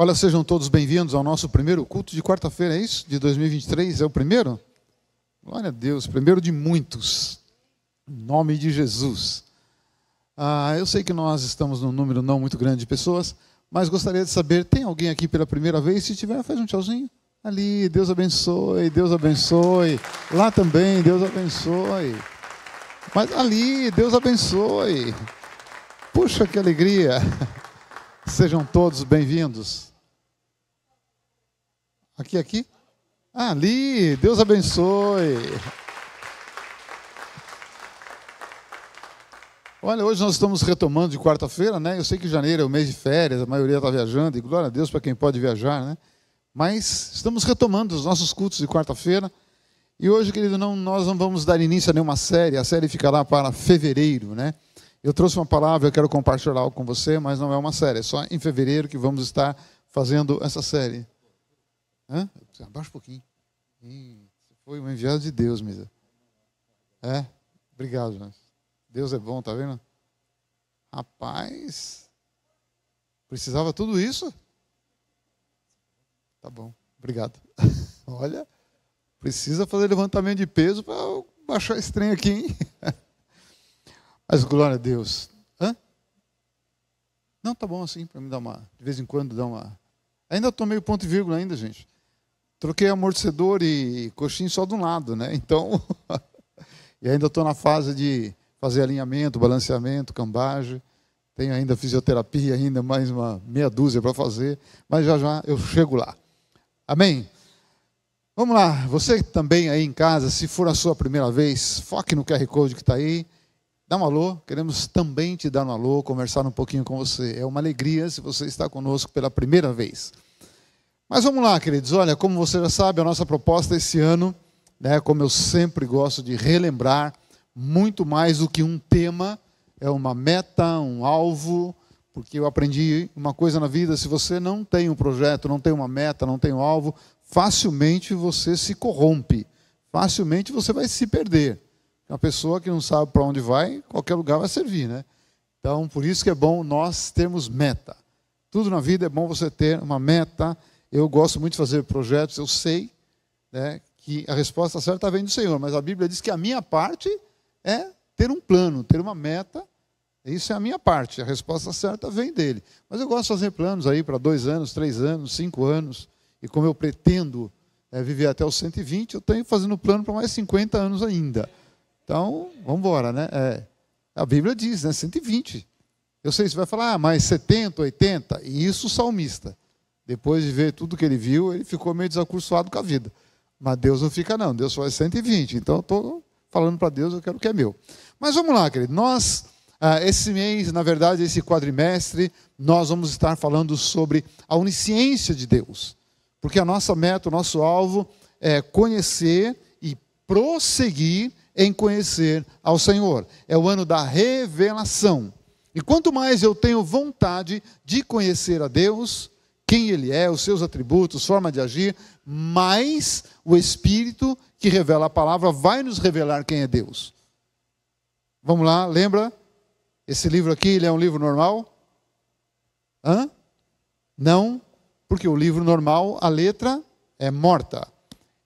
Olha, sejam todos bem-vindos ao nosso primeiro culto de quarta-feira, é isso? De 2023, é o primeiro? Glória a Deus, primeiro de muitos, em nome de Jesus. Eu sei que nós estamos num número não muito grande de pessoas, mas gostaria de saber, tem alguém aqui pela primeira vez? Se tiver, faz um tchauzinho. Ali, Deus abençoe, Deus abençoe. Lá também, Deus abençoe. Mas ali, Deus abençoe. Puxa, que alegria. Sejam todos bem-vindos. Aqui? Ali, Deus abençoe. Olha, hoje nós estamos retomando de quarta-feira, né? Eu sei que janeiro é o mês de férias, a maioria está viajando, e glória a Deus para quem pode viajar, né? Mas estamos retomando os nossos cultos de quarta-feira. E hoje, querido, nós não vamos dar início a nenhuma série, a série ficará para fevereiro, né? Eu trouxe uma palavra, eu quero compartilhar algo com você, mas não é uma série, é só em fevereiro que vamos estar fazendo essa série. Abaixa um pouquinho. Você foi um enviado de Deus, Misa. Obrigado, Jonas. Deus é bom, tá vendo? Rapaz, precisava tudo isso? Tá bom, obrigado. Olha, precisa fazer levantamento de peso para baixar esse trem aqui, hein? Mas glória a Deus. Não, tá bom assim, para me dar de vez em quando dar uma... Ainda estou meio ponto e vírgula ainda, gente. Troquei amortecedor e coxinha só de um lado, né? Então, e ainda estou na fase de fazer alinhamento, balanceamento, cambagem. Tenho ainda fisioterapia, ainda mais uma meia dúzia para fazer. Mas já eu chego lá. Amém? Vamos lá. Você também aí em casa, se for a sua primeira vez, foque no QR Code que está aí. Dá um alô, queremos também te dar um alô, conversar um pouquinho com você. É uma alegria se você está conosco pela primeira vez. Mas vamos lá, queridos. Olha, como você já sabe, a nossa proposta esse ano, né, como eu sempre gosto de relembrar, muito mais do que um tema, é uma meta, um alvo, porque eu aprendi uma coisa na vida: se você não tem um projeto, não tem uma meta, não tem um alvo, facilmente você se corrompe, facilmente você vai se perder. Uma pessoa que não sabe para onde vai, qualquer lugar vai servir, né? Então, por isso que é bom nós termos meta. Tudo na vida é bom você ter uma meta. Eu gosto muito de fazer projetos, eu sei, né, que a resposta certa vem do Senhor, mas a Bíblia diz que a minha parte é ter um plano, ter uma meta. Isso é a minha parte, a resposta certa vem dele. Mas eu gosto de fazer planos aí para 2 anos, 3 anos, 5 anos, e como eu pretendo viver até os 120, eu tenho fazendo plano para mais 50 anos ainda. Então, vamos embora, né? A Bíblia diz, né? 120. Eu sei, você vai falar, mais 70, 80. E isso o salmista. Depois de ver tudo que ele viu, ele ficou meio desacursoado com a vida. Mas Deus não fica, não. Deus faz 120. Então, eu estou falando para Deus, eu quero o que é meu. Mas vamos lá, querido. Nós, esse mês, na verdade, esse quadrimestre, nós vamos estar falando sobre a onisciência de Deus. Porque a nossa meta, o nosso alvo é conhecer e prosseguir em conhecer ao Senhor. É o ano da revelação. E quanto mais eu tenho vontade de conhecer a Deus, quem Ele é, os seus atributos, forma de agir, mais o Espírito que revela a palavra vai nos revelar quem é Deus. Vamos lá, lembra? Esse livro aqui, ele é um livro normal? Não, porque o livro normal, a letra é morta.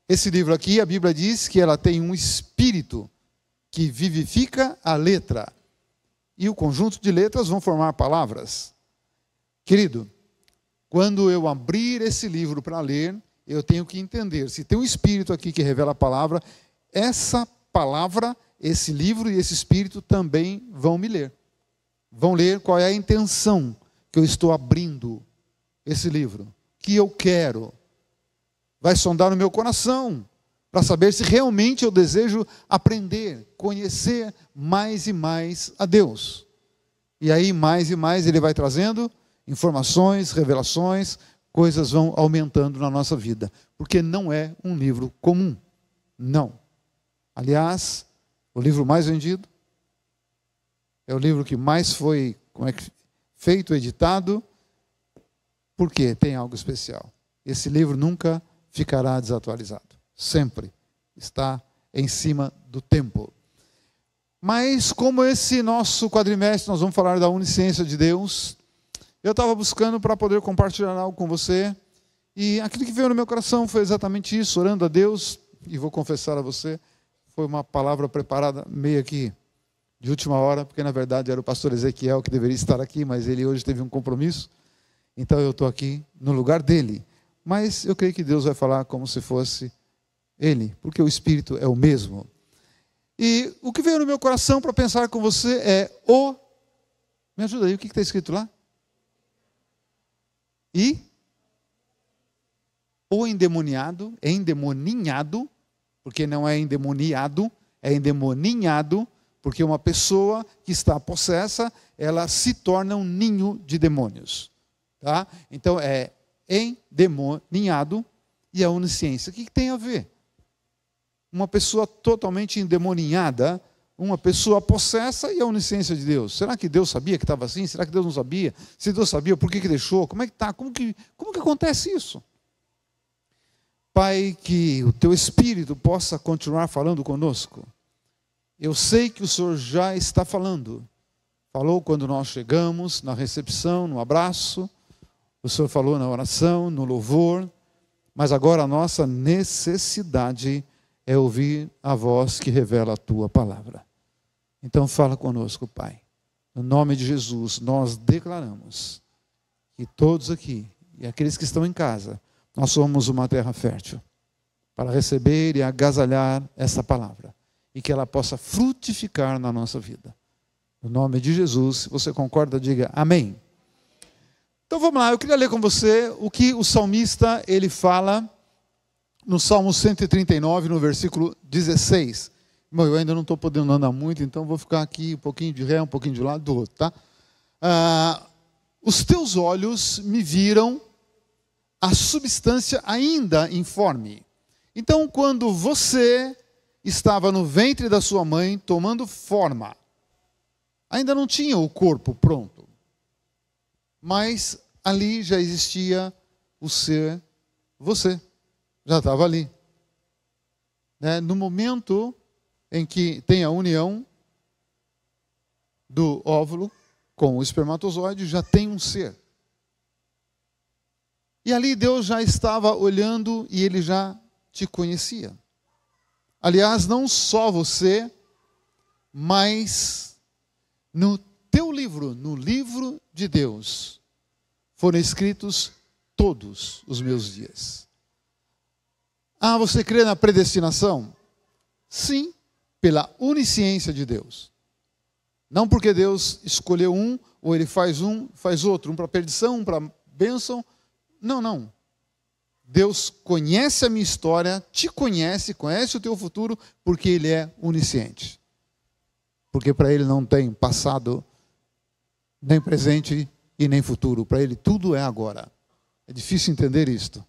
Esse livro aqui, a Bíblia diz que ela tem um espírito que vivifica a letra. E o conjunto de letras vão formar palavras. Querido, quando eu abrir esse livro para ler, eu tenho que entender, se tem um espírito aqui que revela a palavra, essa palavra, esse livro e esse espírito também vão me ler. Vão ler qual é a intenção que eu estou abrindo esse livro, que eu quero. Vai sondar no meu coração, para saber se realmente eu desejo aprender, conhecer mais e mais a Deus. E aí, mais e mais, Ele vai trazendo informações, revelações, coisas vão aumentando na nossa vida. Porque não é um livro comum. Não. Aliás, o livro mais vendido, é o livro que mais foi feito, editado, porque tem algo especial. Esse livro nunca ficará desatualizado. Sempre está em cima do tempo. Mas como esse nosso quadrimestre nós vamos falar da onisciência de Deus, eu estava buscando para poder compartilhar algo com você, e aquilo que veio no meu coração foi exatamente isso, orando a Deus, e vou confessar a você, foi uma palavra preparada meio que de última hora, porque na verdade era o pastor Ezequiel que deveria estar aqui, mas ele hoje teve um compromisso, então eu estou aqui no lugar dele. Mas eu creio que Deus vai falar como se fosse ele, porque o Espírito é o mesmo. E o que veio no meu coração para pensar com você é o... Me ajuda aí, o que está escrito lá? E o endemoniado, é endemoninhado, porque não é endemoniado, é endemoninhado, porque uma pessoa que está possessa, ela se torna um ninho de demônios. Tá? Então é endemoninhado e a onisciência. O que tem a ver? Uma pessoa totalmente endemoninhada, uma pessoa possessa e a onisciência de Deus. Será que Deus sabia que estava assim? Será que Deus não sabia? Se Deus sabia, por que deixou? Como é que está? Como que acontece isso? Pai, que o teu Espírito possa continuar falando conosco. Eu sei que o Senhor já está falando. Falou quando nós chegamos, na recepção, no abraço. O Senhor falou na oração, no louvor. Mas agora a nossa necessidade é ouvir a voz que revela a tua palavra. Então fala conosco, Pai. No nome de Jesus, nós declaramos que todos aqui, e aqueles que estão em casa, nós somos uma terra fértil para receber e agasalhar essa palavra e que ela possa frutificar na nossa vida. No nome de Jesus, se você concorda, diga amém. Então vamos lá, eu queria ler com você o que o salmista ele fala no Salmo 139, no versículo 16. Bom, eu ainda não estou podendo andar muito, então vou ficar aqui um pouquinho de ré, um pouquinho de lado do outro, tá? Os teus olhos me viram a substância ainda informe. Então, quando você estava no ventre da sua mãe, tomando forma, ainda não tinha o corpo pronto, mas ali já existia o ser, você, já estava ali. No momento em que tem a união do óvulo com o espermatozoide, já tem um ser. E ali Deus já estava olhando e Ele já te conhecia. Aliás, não só você, mas no teu livro, no livro de Deus, foram escritos todos os meus dias. Ah, você crê na predestinação? Sim, pela onisciência de Deus. Não porque Deus escolheu um, ou Ele faz outro, um para perdição, um para bênção. Não. Deus conhece a minha história, te conhece, conhece o teu futuro, porque Ele é onisciente. Porque para Ele não tem passado, nem presente e nem futuro. Para Ele tudo é agora. É difícil entender isto.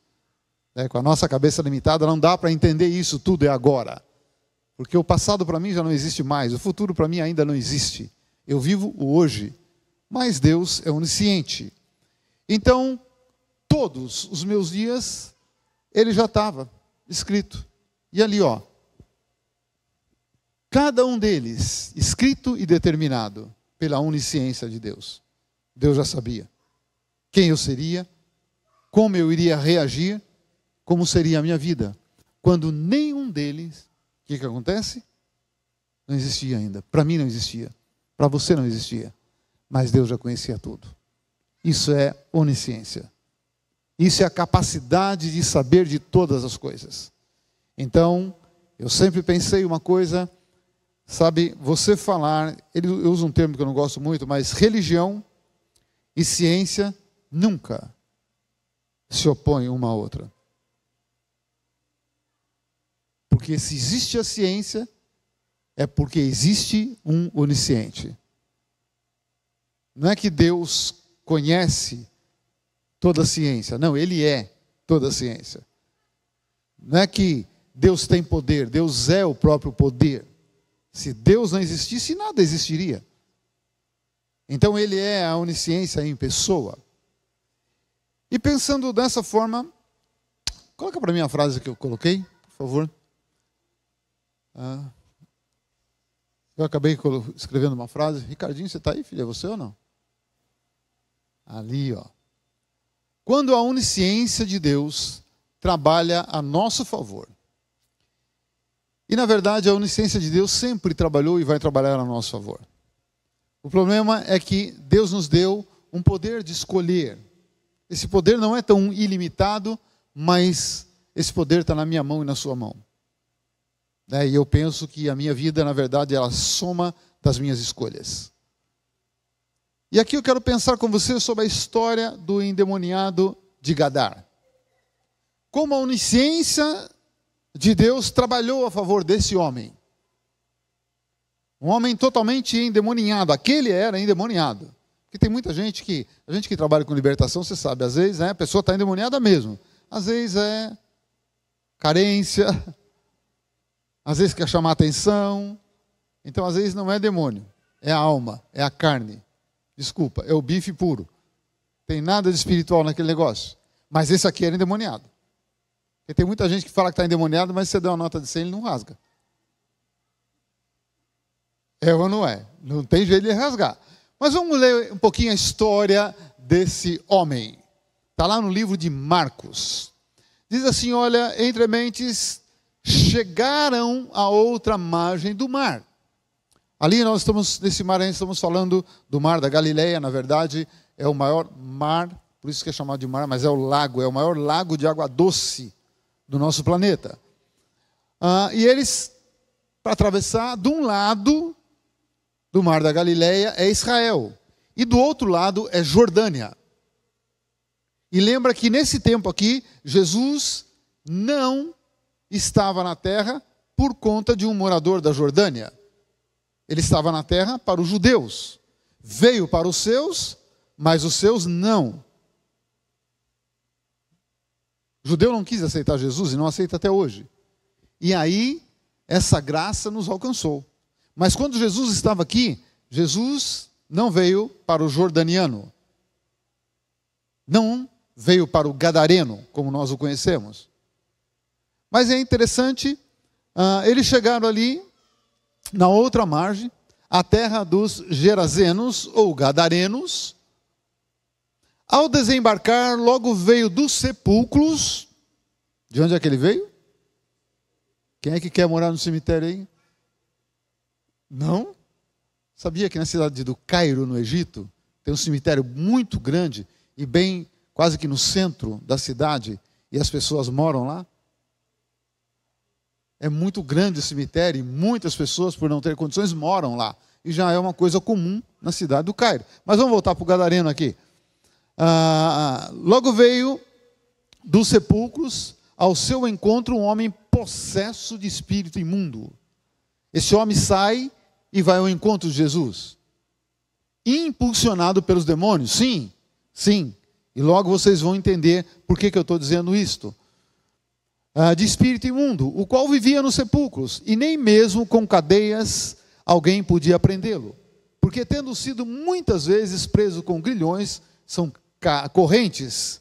Com a nossa cabeça limitada não dá para entender isso, tudo é agora. Porque o passado para mim já não existe mais, o futuro para mim ainda não existe. Eu vivo o hoje, mas Deus é onisciente. Então, todos os meus dias, ele já estava escrito. E ali, cada um deles, escrito e determinado pela onisciência de Deus. Deus já sabia quem eu seria, como eu iria reagir, como seria a minha vida. Quando nenhum deles, o que acontece? Não existia ainda. Para mim não existia. Para você não existia. Mas Deus já conhecia tudo. Isso é onisciência. Isso é a capacidade de saber de todas as coisas. Então, eu sempre pensei uma coisa, sabe, você falar, eu uso um termo que eu não gosto muito, mas religião e ciência nunca se opõem uma à outra. Porque se existe a ciência, é porque existe um onisciente. Não é que Deus conhece toda a ciência. Não, Ele é toda a ciência. Não é que Deus tem poder, Deus é o próprio poder. Se Deus não existisse, nada existiria. Então Ele é a onisciência em pessoa. E pensando dessa forma, coloca para mim a frase que eu coloquei, por favor. Eu acabei escrevendo uma frase. Ricardinho, você está aí, filho? É você ou não? Ali, ó. Quando a onisciência de Deus trabalha a nosso favor. E, na verdade, a onisciência de Deus sempre trabalhou e vai trabalhar a nosso favor. O problema é que Deus nos deu um poder de escolher. Esse poder não é tão ilimitado, mas esse poder está na minha mão e na sua mão. E eu penso que a minha vida, na verdade, é a soma das minhas escolhas. E aqui eu quero pensar com você sobre a história do endemoniado de Gadar. Como a onisciência de Deus trabalhou a favor desse homem. Um homem totalmente endemoniado. Aquele era endemoniado. Porque tem muita gente a gente que trabalha com libertação, você sabe, às vezes a pessoa está endemoniada mesmo. Às vezes é carência, às vezes quer chamar atenção. Então, às vezes não é demônio, é a alma, é a carne. Desculpa, é o bife puro. Tem nada de espiritual naquele negócio. Mas esse aqui era endemoniado. Porque tem muita gente que fala que está endemoniado, mas se você der uma nota de 100, ele não rasga. É ou não é? Não tem jeito de rasgar. Mas vamos ler um pouquinho a história desse homem. Está lá no livro de Marcos. Diz assim, olha, entre mentes chegaram a outra margem do mar. Ali nós estamos, nesse mar, estamos falando do mar da Galileia, na verdade, é o maior mar, por isso que é chamado de mar, mas é o lago, é o maior lago de água doce do nosso planeta. E eles, para atravessar, de um lado do mar da Galileia é Israel, e do outro lado é Jordânia. E lembra que nesse tempo aqui, Jesus não estava na terra por conta de um morador da Jordânia. Ele estava na terra para os judeus. Veio para os seus, mas os seus não. O judeu não quis aceitar Jesus e não aceita até hoje. E aí, essa graça nos alcançou. Mas quando Jesus estava aqui, Jesus não veio para o jordaniano. Não veio para o gadareno, como nós o conhecemos. Mas é interessante, eles chegaram ali, na outra margem, a terra dos Gerazenos, ou Gadarenos. Ao desembarcar, logo veio dos sepulcros. De onde é que ele veio? Quem é que quer morar no cemitério aí? Não? Sabia que na cidade do Cairo, no Egito, tem um cemitério muito grande e bem, quase que no centro da cidade, e as pessoas moram lá? É muito grande o cemitério e muitas pessoas, por não ter condições, moram lá. E já é uma coisa comum na cidade do Cairo. Mas vamos voltar para o Gadareno aqui. Logo veio dos sepulcros ao seu encontro um homem possesso de espírito imundo. Esse homem sai e vai ao encontro de Jesus. Impulsionado pelos demônios? Sim, sim. E logo vocês vão entender por que eu estou dizendo isto. De espírito imundo, o qual vivia nos sepulcros, e nem mesmo com cadeias alguém podia prendê-lo. Porque tendo sido muitas vezes preso com grilhões, são correntes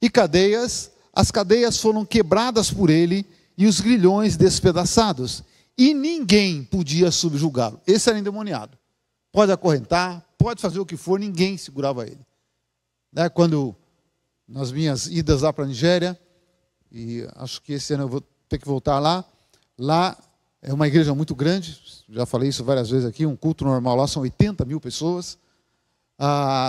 e cadeias, as cadeias foram quebradas por ele e os grilhões despedaçados. E ninguém podia subjugá-lo. Esse era endemoniado. Pode acorrentar, pode fazer o que for, ninguém segurava ele. Quando, nas minhas idas lá para a Nigéria, e acho que esse ano eu vou ter que voltar lá, lá é uma igreja muito grande, já falei isso várias vezes aqui, um culto normal lá são 80 mil pessoas,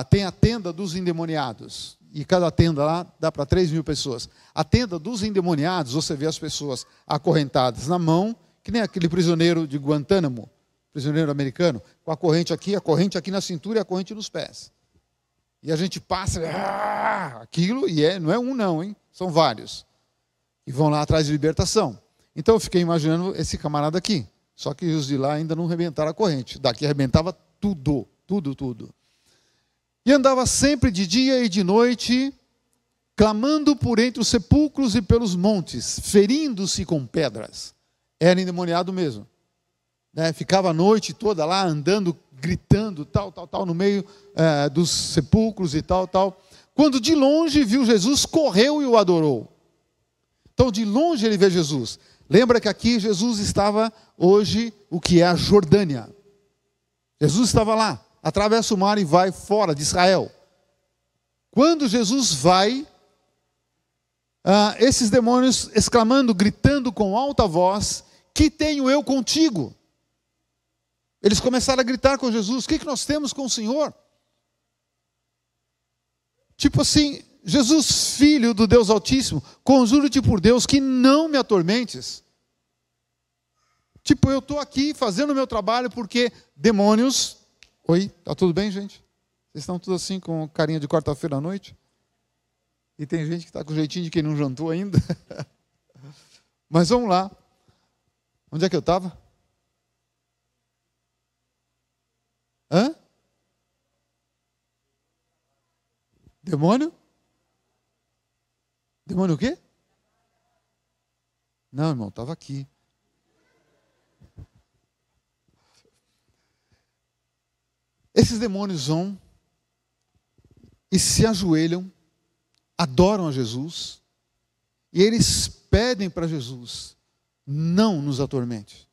tem a tenda dos endemoniados, e cada tenda lá dá para 3 mil pessoas. A tenda dos endemoniados, você vê as pessoas acorrentadas na mão, que nem aquele prisioneiro de Guantánamo, prisioneiro americano, com a corrente aqui na cintura e a corrente nos pés. E a gente passa, aquilo, e não é um não, hein? São vários. E vão lá atrás de libertação. Então eu fiquei imaginando esse camarada aqui. Só que os de lá ainda não arrebentaram a corrente. Daqui arrebentava tudo, tudo, tudo. E andava sempre de dia e de noite, clamando por entre os sepulcros e pelos montes, ferindo-se com pedras. Era endemoniado mesmo. Ficava a noite toda lá, andando, gritando, tal, no meio dos sepulcros e tal. Quando de longe viu Jesus, correu e o adorou. Então, de longe ele vê Jesus. Lembra que aqui Jesus estava hoje, o que é a Jordânia. Jesus estava lá, atravessa o mar e vai fora de Israel. Quando Jesus vai, esses demônios exclamando, gritando com alta voz: que tenho eu contigo? Eles começaram a gritar com Jesus: o que nós temos com o Senhor? Tipo assim: Jesus, filho do Deus Altíssimo, conjuro-te por Deus que não me atormentes. Tipo, eu estou aqui fazendo o meu trabalho porque demônios... Oi, tá tudo bem, gente? Vocês estão todos assim com carinha de quarta-feira à noite? E tem gente que está com jeitinho de quem não jantou ainda. Mas vamos lá. Onde é que eu estava? Hã? Demônio? Demônio o quê? Não, irmão, estava aqui. Esses demônios vão e se ajoelham, adoram a Jesus, e eles pedem para Jesus: não nos atormente.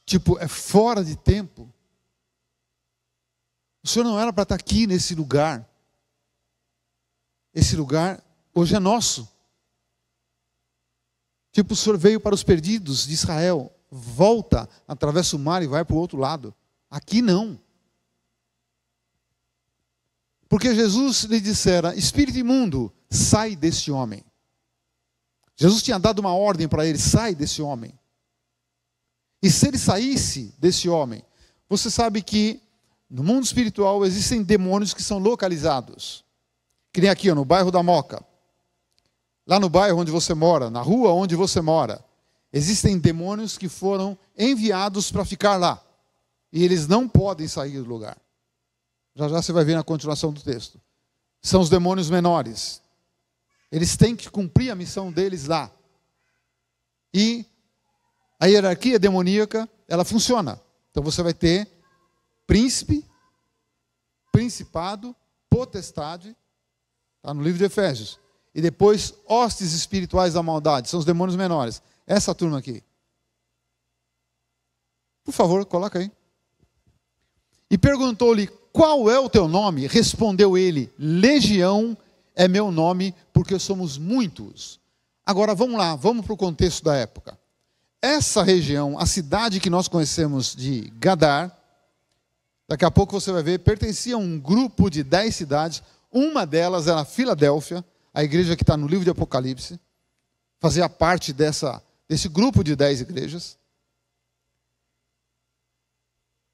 Tipo, é fora de tempo. O Senhor não era para estar aqui nesse lugar. Esse lugar hoje é nosso. Tipo, o Senhor veio para os perdidos de Israel, volta, atravessa o mar e vai para o outro lado. Aqui não. Porque Jesus lhe dissera: espírito imundo, sai deste homem. Jesus tinha dado uma ordem para ele: sai desse homem. E se ele saísse desse homem, você sabe que no mundo espiritual existem demônios que são localizados. Que nem aqui, no bairro da Moca. Lá no bairro onde você mora, na rua onde você mora, existem demônios que foram enviados para ficar lá. E eles não podem sair do lugar. Já já você vai ver na continuação do texto. São os demônios menores. Eles têm que cumprir a missão deles lá. E a hierarquia demoníaca, ela funciona. Então você vai ter príncipe, principado, potestade, está no livro de Efésios. E depois hostes espirituais da maldade, são os demônios menores. Essa turma aqui. Por favor, coloca aí. E perguntou-lhe: qual é o teu nome? Respondeu ele: Legião é meu nome, porque somos muitos. Agora vamos lá, vamos para o contexto da época. Essa região, a cidade que nós conhecemos de Gadar, daqui a pouco você vai ver, pertencia a um grupo de 10 cidades. Uma delas era Filadélfia, a igreja que está no livro de Apocalipse. Fazia parte desse grupo de 10 igrejas.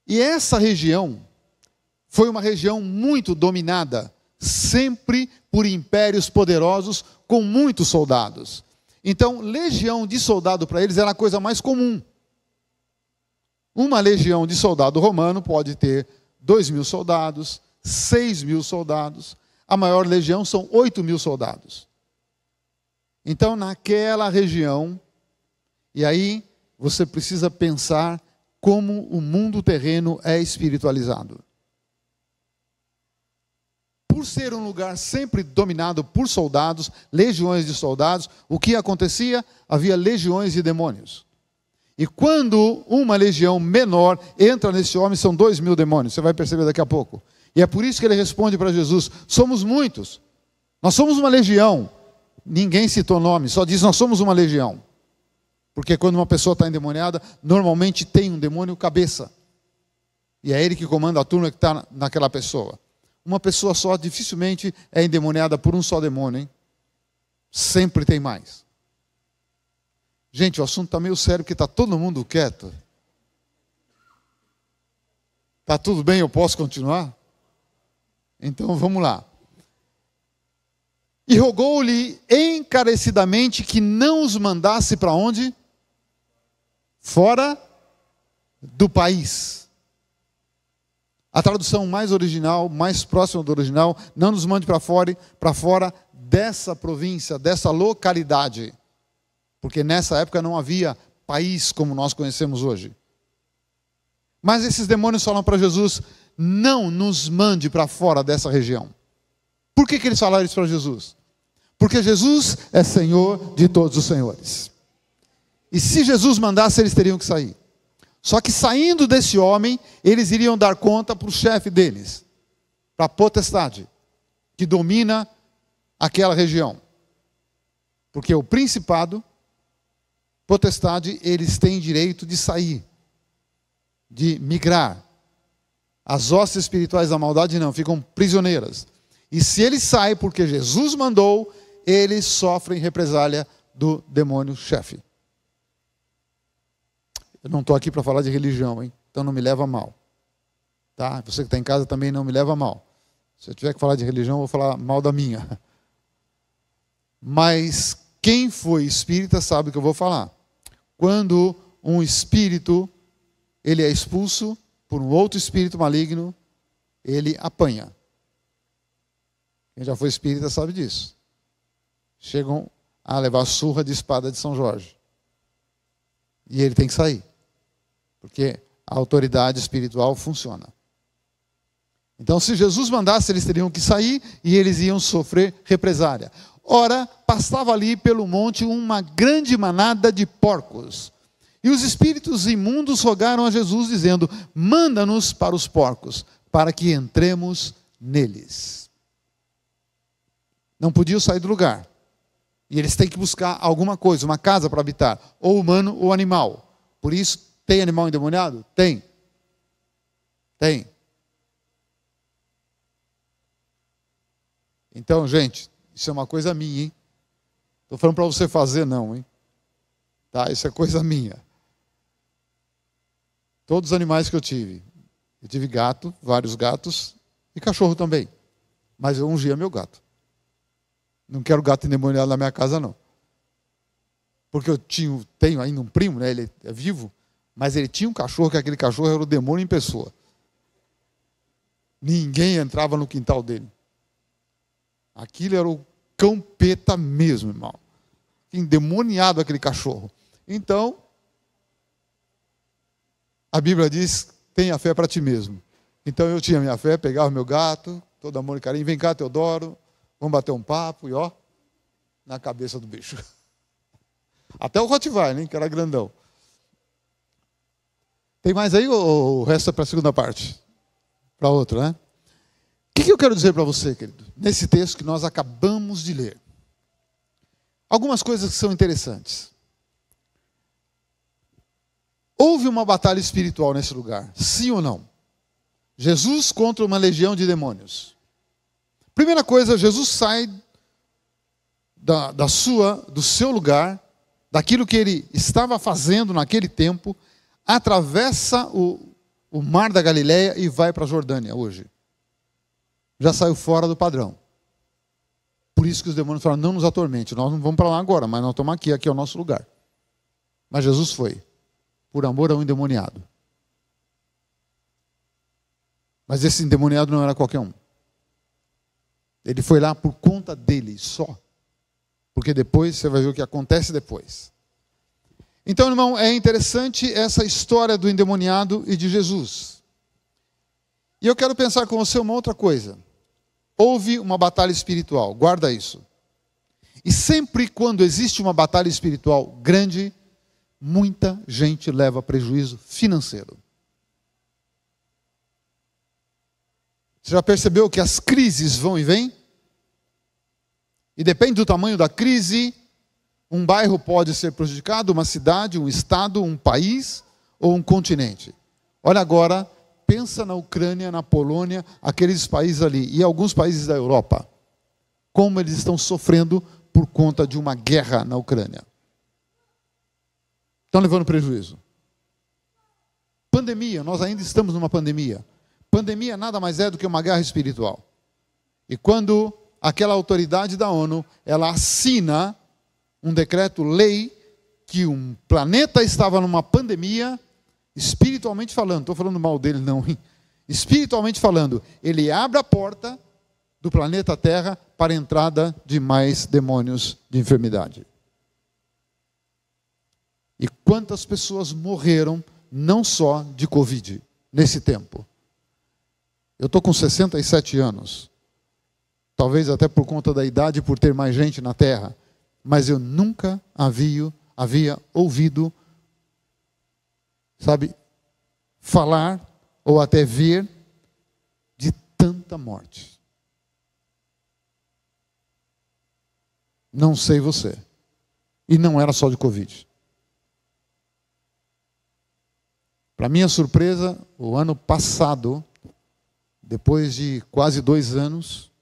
E essa região foi uma região muito dominada, sempre por impérios poderosos, com muitos soldados. Então, legião de soldado para eles era a coisa mais comum. Uma legião de soldado romano pode ter 2.000 soldados, 6.000 soldados. A maior legião são 8.000 soldados. Então, naquela região, e aí você precisa pensar como o mundo terreno é espiritualizado. Por ser um lugar sempre dominado por soldados, legiões de soldados, o que acontecia? Havia legiões de demônios. E quando uma legião menor entra nesse homem, são 2.000 demônios. Você vai perceber daqui a pouco. E é por isso que ele responde para Jesus: somos muitos. Nós somos uma legião. Ninguém citou nome, só diz: nós somos uma legião. Porque quando uma pessoa está endemoniada, normalmente tem um demônio cabeça. E é ele que comanda a turma que está naquela pessoa. Uma pessoa só dificilmente é endemoniada por um só demônio, hein? Sempre tem mais. Gente, o assunto está meio sério, porque está todo mundo quieto. Está tudo bem, eu posso continuar? Então vamos lá. E rogou-lhe encarecidamente que não os mandasse para onde? Fora do país. A tradução mais original, mais próxima do original: não nos mande para fora dessa província, dessa localidade. Porque nessa época não havia país como nós conhecemos hoje. Mas esses demônios falam para Jesus: não nos mande para fora dessa região. Por que eles falaram isso para Jesus? Porque Jesus é Senhor de todos os senhores. E se Jesus mandasse, eles teriam que sair. Só que saindo desse homem, eles iriam dar conta para o chefe deles, para a potestade. que domina aquela região. Porque o principado, potestade, eles têm direito de sair, de migrar. As hostes espirituais da maldade não, ficam prisioneiras. E se eles saem porque Jesus mandou, eles sofrem represália do demônio-chefe. Eu não estou aqui para falar de religião, hein? Então não me leva a mal. Tá? Você que está em casa também não me leva a mal. Se eu tiver que falar de religião, eu vou falar mal da minha. Mas quem foi espírita sabe o que eu vou falar. Quando um espírito ele é expulso por um outro espírito maligno, ele apanha. Quem já foi espírita sabe disso. Chegam a levar surra de espada de São Jorge. E ele tem que sair. Porque a autoridade espiritual funciona. Então, se Jesus mandasse, eles teriam que sair e eles iam sofrer represália. Ora, passava ali pelo monte uma grande manada de porcos. E os espíritos imundos rogaram a Jesus, dizendo: manda-nos para os porcos, para que entremos neles. Não podiam sair do lugar. E eles têm que buscar alguma coisa, uma casa para habitar, ou humano ou animal. Por isso, tem animal endemoniado? Tem. Tem. Então, gente, isso é uma coisa minha, hein? Estou falando para você fazer, não, hein? Tá? Isso é coisa minha. Todos os animais que eu tive gato, vários gatos, e cachorro também. Mas eu ungia meu gato. Não quero gato endemoniado na minha casa, não. Porque eu tenho ainda um primo, né? Ele é vivo, mas ele tinha um cachorro, que aquele cachorro era o demônio em pessoa. Ninguém entrava no quintal dele. Aquilo era o cão-peta mesmo, irmão. Endemoniado aquele cachorro. Então, a Bíblia diz: tenha fé para ti mesmo. Então eu tinha minha fé, pegava meu gato, todo amor e carinho, vem cá, Teodoro, vamos bater um papo, e ó, na cabeça do bicho. Até o Rottweiler, hein, que era grandão. Tem mais aí ou o resto é para a segunda parte? Para outro, né? O que eu quero dizer para você, querido, nesse texto que nós acabamos de ler? Algumas coisas que são interessantes. Houve uma batalha espiritual nesse lugar, sim ou não? Jesus contra uma legião de demônios. Primeira coisa, Jesus sai do seu lugar, daquilo que ele estava fazendo naquele tempo, atravessa o mar da Galileia e vai para a Jordânia hoje. Já saiu fora do padrão. Por isso que os demônios falaram: não nos atormente, nós não vamos para lá agora, mas nós estamos aqui é o nosso lugar. Mas Jesus foi, por amor a um endemoniado. Mas esse endemoniado não era qualquer um. Ele foi lá por conta dele só. Porque depois você vai ver o que acontece depois. Então, irmão, é interessante essa história do endemoniado e de Jesus. E eu quero pensar com você uma outra coisa. Houve uma batalha espiritual, guarda isso. E sempre quando existe uma batalha espiritual grande, muita gente leva prejuízo financeiro. Você já percebeu que as crises vão e vêm? E depende do tamanho da crise, um bairro pode ser prejudicado, uma cidade, um estado, um país ou um continente. Olha agora, pensa na Ucrânia, na Polônia, aqueles países ali, e alguns países da Europa. Como eles estão sofrendo por conta de uma guerra na Ucrânia. Estão levando prejuízo. Pandemia, nós ainda estamos numa pandemia. Pandemia nada mais é do que uma guerra espiritual. E quando aquela autoridade da ONU, ela assina um decreto-lei que um planeta estava numa pandemia, espiritualmente falando, estou falando mal dele não, hein? Espiritualmente falando, ele abre a porta do planeta Terra para a entrada de mais demônios de enfermidade. E quantas pessoas morreram, não só de Covid, nesse tempo? Eu estou com 67 anos, talvez até por conta da idade, por ter mais gente na Terra, mas eu nunca havia ouvido, sabe, falar ou até ver de tanta morte. Não sei você. E não era só de Covid. Para minha surpresa, o ano passado, depois de quase 2 anos,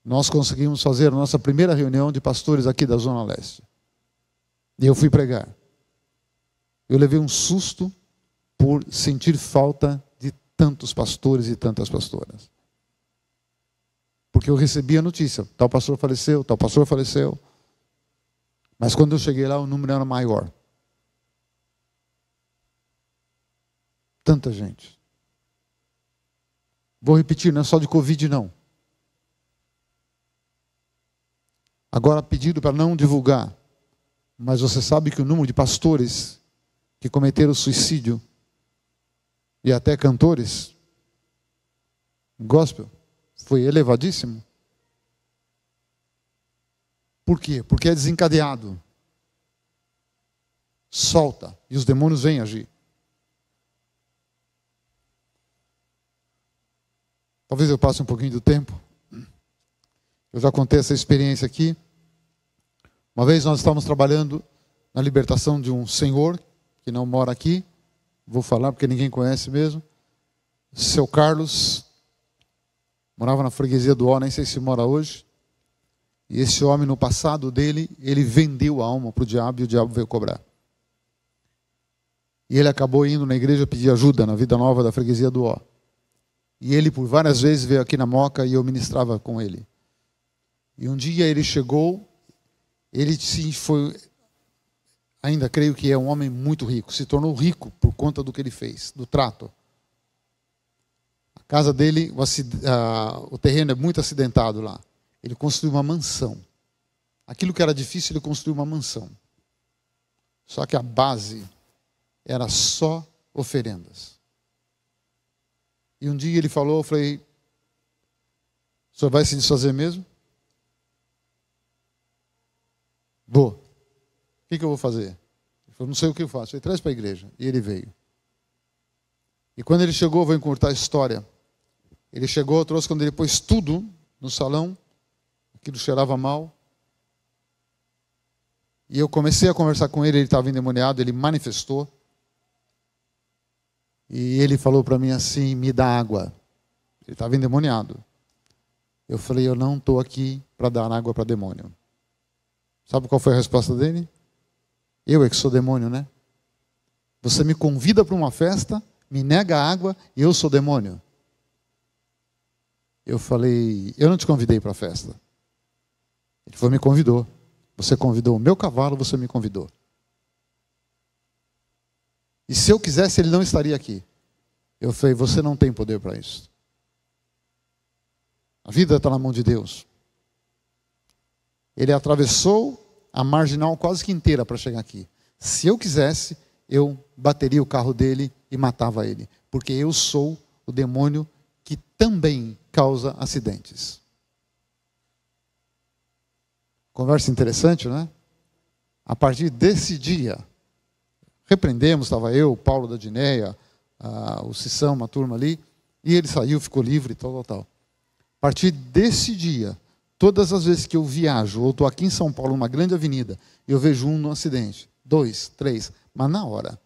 nós conseguimos fazer a nossa primeira reunião de pastores aqui da Zona Leste. E eu fui pregar. Eu levei um susto por sentir falta de tantos pastores e tantas pastoras. Porque eu recebi a notícia, tal pastor faleceu, tal pastor faleceu. Mas quando eu cheguei lá, o número era maior. Tanta gente. Vou repetir, não é só de Covid, não. Agora, pedido para não divulgar, mas você sabe que o número de pastores que cometeram suicídio, e até cantores, gospel, foi elevadíssimo. Por quê? Porque é desencadeado. Solta. E os demônios vêm agir. Talvez eu passe um pouquinho do tempo. Eu já contei essa experiência aqui. Uma vez nós estávamos trabalhando na libertação de um senhor que não mora aqui. Vou falar porque ninguém conhece mesmo. Seu Carlos. Morava na freguesia do Ó, nem sei se mora hoje. E esse homem, no passado dele, ele vendeu a alma para o diabo e o diabo veio cobrar. E ele acabou indo na igreja pedir ajuda na vida nova da freguesia do Ó. E ele, por várias vezes, veio aqui na Moca e eu ministrava com ele. E um dia ele chegou, ele sim foi, ainda creio que é um homem muito rico, se tornou rico por conta do que ele fez, do trato. A casa dele, o terreno é muito acidentado lá. Ele construiu uma mansão. Aquilo que era difícil, ele construiu uma mansão. Só que a base era só oferendas. E um dia ele falou, eu falei, o senhor vai se desfazer mesmo? Vou. O que eu vou fazer? Ele falou, não sei o que eu faço. Eu falei, traz para a igreja. E ele veio. E quando ele chegou, vou encurtar a história. Ele chegou, trouxe, quando ele pôs tudo no salão, aquilo cheirava mal. E eu comecei a conversar com ele, ele estava endemoniado, ele manifestou. E ele falou para mim assim, me dá água. Ele estava endemoniado. Eu falei, eu não estou aqui para dar água para demônio. Sabe qual foi a resposta dele? Eu é que sou demônio, né? Você me convida para uma festa, me nega água e eu sou demônio. Eu falei, eu não te convidei para a festa. Ele falou, me convidou. Você convidou o meu cavalo, você me convidou. E se eu quisesse, ele não estaria aqui. Eu falei, você não tem poder para isso. A vida está na mão de Deus. Ele atravessou a marginal quase que inteira para chegar aqui. Se eu quisesse, eu bateria o carro dele e matava ele. Porque eu sou o demônio que também causa acidentes. Conversa interessante, né? A partir desse dia, repreendemos, estava eu, o Paulo da Dineia, o Cissão, uma turma ali, e ele saiu, ficou livre, tal. A partir desse dia, todas as vezes que eu viajo, ou estou aqui em São Paulo, numa grande avenida, eu vejo um no acidente, 2, 3, mas na hora,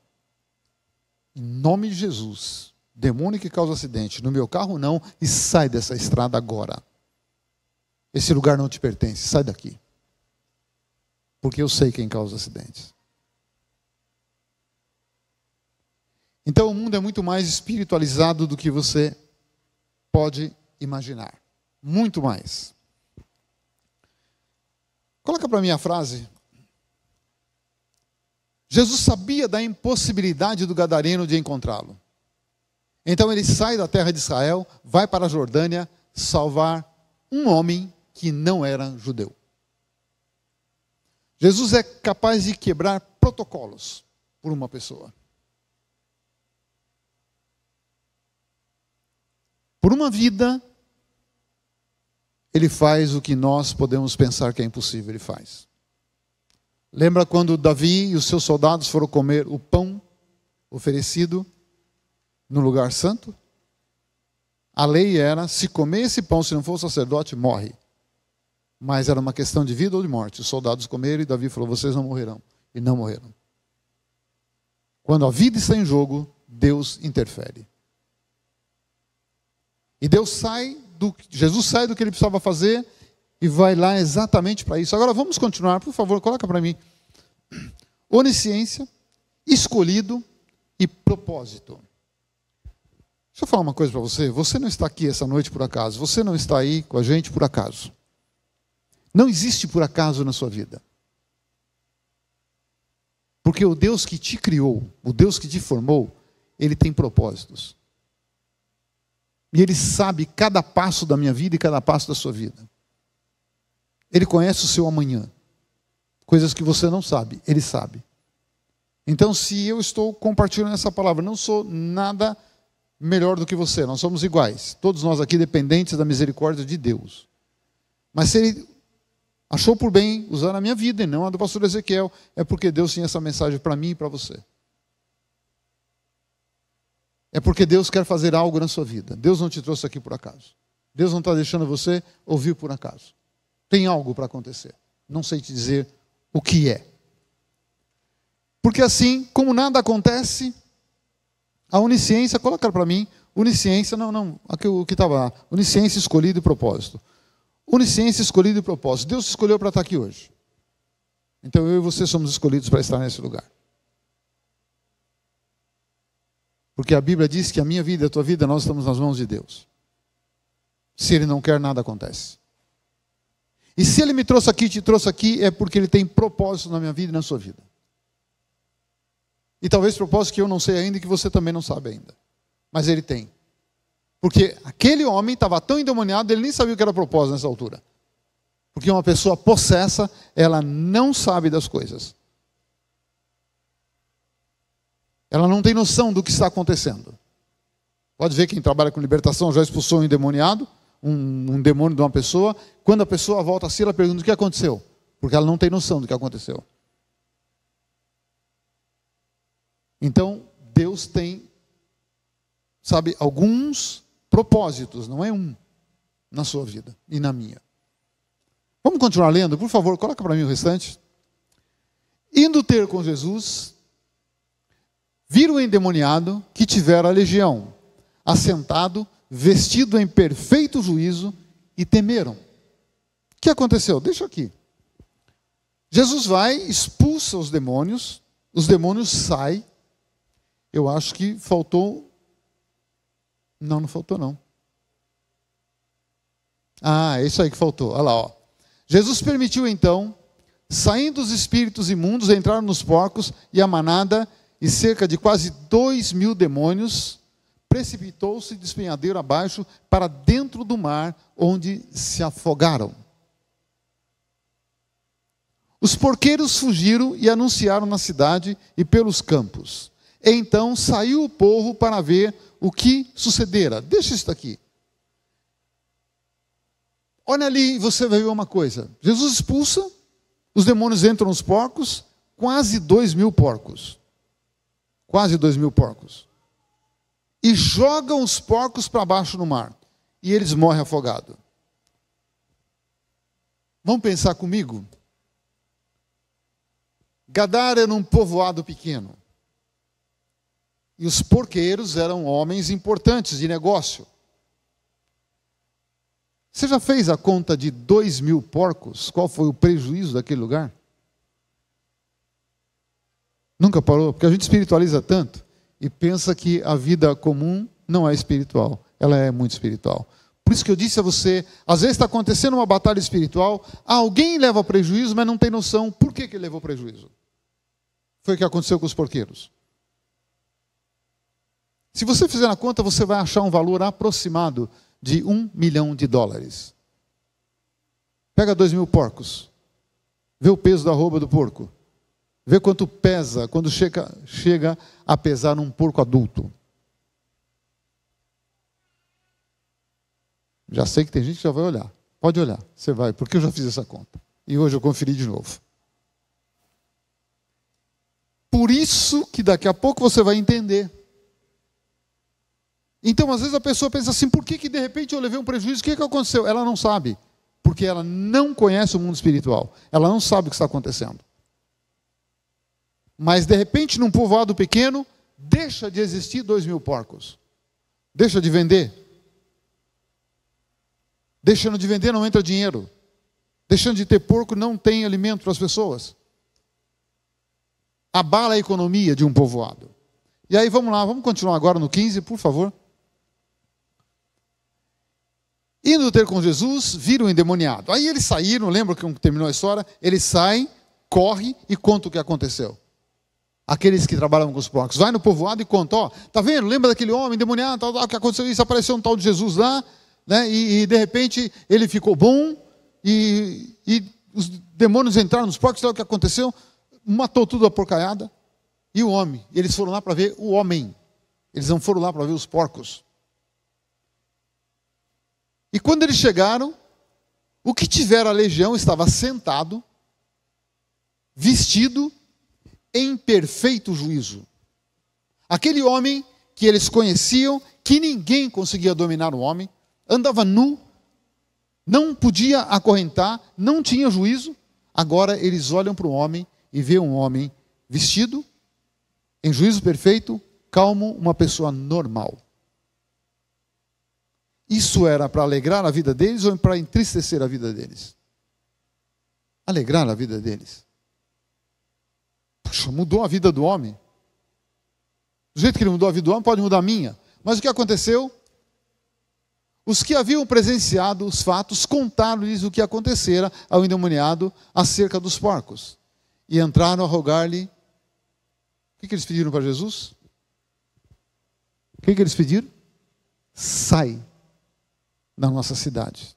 em nome de Jesus, demônio que causa acidente, no meu carro não, e sai dessa estrada agora. Esse lugar não te pertence, sai daqui. Porque eu sei quem causa acidentes. Então o mundo é muito mais espiritualizado do que você pode imaginar. Muito mais. Coloca para mim a frase. Jesus sabia da impossibilidade do gadareno de encontrá-lo. Então ele sai da terra de Israel, vai para a Jordânia salvar um homem que não era judeu. Jesus é capaz de quebrar protocolos por uma pessoa. Por uma vida, ele faz o que nós podemos pensar que é impossível, ele faz. Lembra quando Davi e os seus soldados foram comer o pão oferecido no lugar santo? A lei era, se comer esse pão, se não for o sacerdote, morre. Mas era uma questão de vida ou de morte. Os soldados comeram e Davi falou, vocês não morrerão. E não morreram. Quando a vida está em jogo, Deus interfere. E Jesus sai do que ele precisava fazer e vai lá exatamente para isso. Agora vamos continuar, por favor, coloca para mim. Onisciência, escolhido e propósito. Deixa eu falar uma coisa para você. Você não está aqui essa noite por acaso. Você não está aí com a gente por acaso. Não existe por acaso na sua vida. Porque o Deus que te criou, o Deus que te formou, Ele tem propósitos. E Ele sabe cada passo da minha vida e cada passo da sua vida. Ele conhece o seu amanhã. Coisas que você não sabe, Ele sabe. Então, se eu estou compartilhando essa palavra, não sou nada melhor do que você, nós somos iguais. Todos nós aqui dependentes da misericórdia de Deus. Mas se Ele achou por bem usar a minha vida e não a do pastor Ezequiel, é porque Deus tinha essa mensagem para mim e para você. É porque Deus quer fazer algo na sua vida. Deus não te trouxe aqui por acaso. Deus não está deixando você ouvir por acaso. Tem algo para acontecer. Não sei te dizer o que é. Porque assim, como nada acontece, a onisciência, coloca para mim, onisciência, aqui o que estava lá, onisciência, escolhido e propósito. Onisciência, escolhido e propósito. Deus te escolheu para estar aqui hoje. Então eu e você somos escolhidos para estar nesse lugar. Porque a Bíblia diz que a minha vida e a tua vida, nós estamos nas mãos de Deus. Se Ele não quer, nada acontece. E se Ele me trouxe aqui, te trouxe aqui, é porque Ele tem propósito na minha vida e na sua vida. E talvez propósito que eu não sei ainda e que você também não sabe ainda. Mas Ele tem. Porque aquele homem estava tão endemoniado, ele nem sabia o que era propósito nessa altura. Porque uma pessoa possessa, ela não sabe das coisas. Ela não tem noção do que está acontecendo. Pode ver quem trabalha com libertação, já expulsou um endemoniado, um demônio de uma pessoa. Quando a pessoa volta a si, ela pergunta o que aconteceu. Porque ela não tem noção do que aconteceu. Então, Deus tem, sabe, alguns propósitos, não é um, na sua vida e na minha. Vamos continuar lendo? Por favor, coloca para mim o restante. Indo ter com Jesus, viram o endemoniado que tivera a legião, assentado, vestido em perfeito juízo, e temeram. O que aconteceu? Deixa aqui. Jesus vai, expulsa os demônios saem. Eu acho que faltou. Não faltou não. É isso aí que faltou. Olha lá, ó. Jesus permitiu então, saindo os espíritos imundos, entraram nos porcos, e a manada, e cerca de quase 2.000 demônios, precipitou-se de despenhadeiro abaixo para dentro do mar, onde se afogaram. Os porqueiros fugiram e anunciaram na cidade e pelos campos. Então saiu o povo para ver o que sucedera. Deixa isso aqui. Olha ali e você vai ver uma coisa. Jesus expulsa, os demônios entram nos porcos, quase 2.000 porcos. Quase 2.000 porcos. E jogam os porcos para baixo no mar. E eles morrem afogados. Vamos pensar comigo? Gadara era um povoado pequeno. E os porqueiros eram homens importantes de negócio. Você já fez a conta de 2.000 porcos? Qual foi o prejuízo daquele lugar? Nunca parou? Porque a gente espiritualiza tanto e pensa que a vida comum não é espiritual. Ela é muito espiritual. Por isso que eu disse a você, às vezes está acontecendo uma batalha espiritual, alguém leva prejuízo, mas não tem noção por que ele levou prejuízo. Foi o que aconteceu com os porqueiros. Se você fizer a conta, você vai achar um valor aproximado de $1 milhão. Pega 2.000 porcos. Vê o peso da arroba do porco. Vê quanto pesa quando chega a pesar um porco adulto. Já sei que tem gente que já vai olhar. Pode olhar, você vai, porque eu já fiz essa conta. E hoje eu conferi de novo. Por isso que daqui a pouco você vai entender. Então, às vezes a pessoa pensa assim, por que de repente eu levei um prejuízo? O que aconteceu? Ela não sabe. Porque ela não conhece o mundo espiritual. Ela não sabe o que está acontecendo. Mas, de repente, num povoado pequeno, deixa de existir 2.000 porcos. Deixa de vender. Deixando de vender, não entra dinheiro. Deixando de ter porco, não tem alimento para as pessoas. Abala a economia de um povoado. E aí, vamos lá, vamos continuar agora no 15, por favor. Indo ter com Jesus, viram o endemoniado. Aí eles saíram, lembra que terminou a história? Eles saem, correm e contam o que aconteceu. Aqueles que trabalham com os porcos. Vai no povoado e conta, ó, tá vendo? Lembra daquele homem endemoniado, tal, que aconteceu isso, apareceu um tal de Jesus lá, né? E de repente ele ficou bom, e os demônios entraram nos porcos, sabe o que aconteceu? Matou tudo a porcaiada. E o homem? Eles foram lá para ver o homem. Eles não foram lá para ver os porcos. E quando eles chegaram, o que tiveram a legião estava sentado, vestido, em perfeito juízo. Aquele homem que eles conheciam, que ninguém conseguia dominar o homem, andava nu, não podia acorrentar, não tinha juízo. Agora eles olham para o homem e vê um homem vestido, em juízo perfeito, calmo, uma pessoa normal. Isso era para alegrar a vida deles ou para entristecer a vida deles? Alegrar a vida deles. Poxa, mudou a vida do homem. Do jeito que ele mudou a vida do homem, pode mudar a minha. Mas o que aconteceu? Os que haviam presenciado os fatos contaram-lhes o que acontecera ao endemoniado acerca dos porcos. E entraram a rogar-lhe. O que eles pediram para Jesus? O que eles pediram? Sai da nossa cidade.